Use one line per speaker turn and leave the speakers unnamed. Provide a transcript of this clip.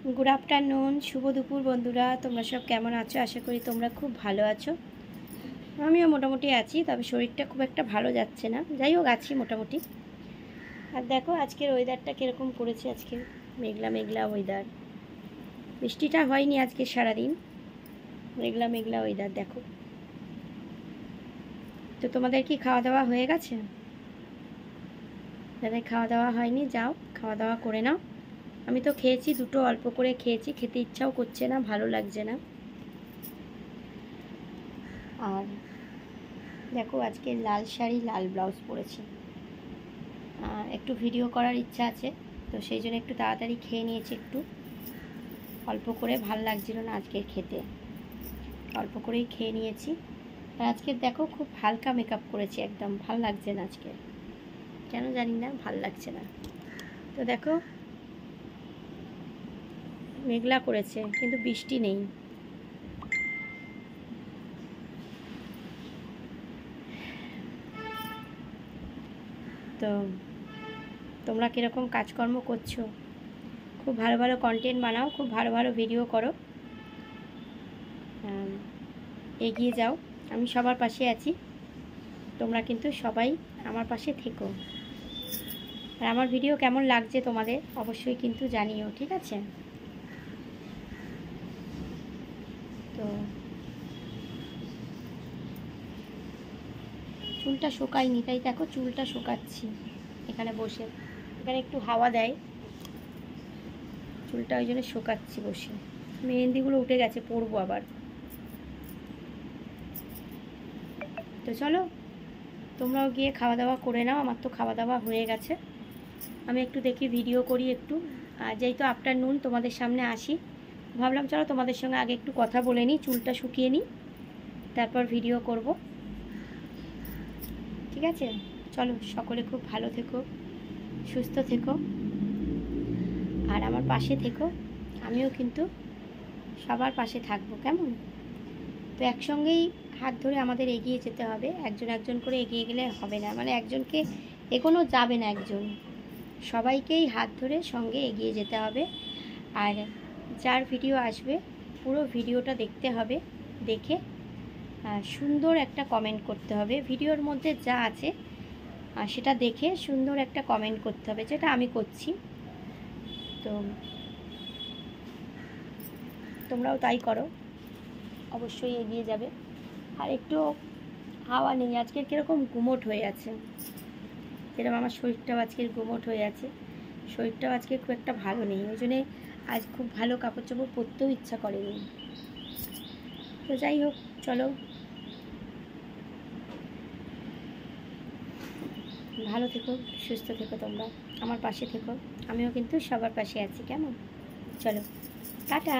good afternoon शुभ दुपुर बंधुरा তোমরা সব কেমন আছো আশা করি তোমরা খুব ভালো আছো আমিও মোটামুটি আছি তবে শরীরটা খুব একটা ভালো যাচ্ছে না যাই হোক আছি মোটামুটি আর দেখো আজকের ওয়েদারটা কিরকম করেছে আজকে মেঘলা মেঘলা ওয়েদার বৃষ্টিটা হয়নি আজকে সারা দিন মেঘলা মেঘলা ওয়েদার দেখো তো তোমাদের কি খাওয়া দাওয়া হয়ে গেছে যাদের খাওয়া দাওয়া হয়নি যাও খাওয়া দাওয়া করে নাও আমি তো খেয়েছি দুটো অল্প করে খেয়েছি খেতে ইচ্ছাও করছে না ভালো লাগছে না আর দেখো আজকে লাল শাড়ি লাল ব্লাউজ পরেছি একটু ভিডিও করার ইচ্ছা আছে তো সেই জন্য একটু তাড়াতাড়ি খেয়ে নিয়েছি একটু অল্প করে ভাল লাগছিল না আজকে খেতে অল্প করেই খেয়ে নিয়েছি আর আজকে দেখো খুব হালকা মেকআপ করেছি একদম ভাল লাগছে না আজকে কেন জানি না ভাল লাগছে না তো দেখো মেঘলা করেছে কিন্তু বৃষ্টি নেই তো তোমরা কিরকম কাজকর্ম করছো খুব ভালো ভালো কন্টেন্ট বানাও খুব ভালো ভালো ভিডিও করো এগিয়ে যাও আমি সবার পাশে আছি তোমরা কিন্তু সবাই আমার পাশে থেকো আর আমার ভিডিও কেমন লাগছে তোমাদের অবশ্যই কিন্তু জানিও ঠিক আছে তো চুলটা শুকায়নি তাই দেখো চুলটা শুকাচ্ছি এখানে বসে এখানে একটু হাওয়া দেয় চুলটা ওই জন্য শুকাচ্ছি বসে মেহেন্দিগুলো উঠে গেছে পরবো আবার তো চলো তোমরাও গিয়ে খাওয়া দাওয়া করে নাও আমার তো খাওয়া দাওয়া হয়ে গেছে আমি একটু দেখি ভিডিও করি একটু আর যেই তো আফটারনুন তোমাদের সামনে আসি ভাবলাম চলো তোমাদের সঙ্গে আগে একটু কথা বলে নিই চুলটা শুকিয়ে নিই তারপর ভিডিও করব ঠিক আছে চলো সকলে খুব ভালো থেকো সুস্থ থেকো আর আমার পাশে থেকো আমিও কিন্তু সবার পাশে থাকবো কেমন তো একসঙ্গেই হাত ধরে আমাদের এগিয়ে যেতে হবে একজন একজন করে এগিয়ে গেলে হবে না মানে একজনকে এগোনো যাবে না একজন সবাইকেই হাত ধরে সঙ্গে এগিয়ে যেতে হবে আর যার ভিডিও আসবে পুরো ভিডিওটা দেখতে হবে দেখে সুন্দর একটা কমেন্ট করতে হবে ভিডিওর মধ্যে যা আছে সেটা দেখে সুন্দর একটা কমেন্ট করতে হবে যেটা আমি করছি তো তোমরাও তাই করো অবশ্যই এগিয়ে যাবে আর একটু হাওয়া নেই আজকের কীরকম গুমোট হয়ে আছে যেরকম আমার শরীরটাও আজকের গুমোট হয়ে আছে শরীরটাও আজকে খুব একটা ভালো নেই ওই জন্যে আজ খুব ভালো কাপড় চোপড় পরতেও ইচ্ছা করেনি তো যাই হোক চলো ভালো থেকো সুস্থ থেকো তোমরা আমার পাশে থেকো আমিও কিন্তু সবার পাশে আছি কেমন চলো টাটা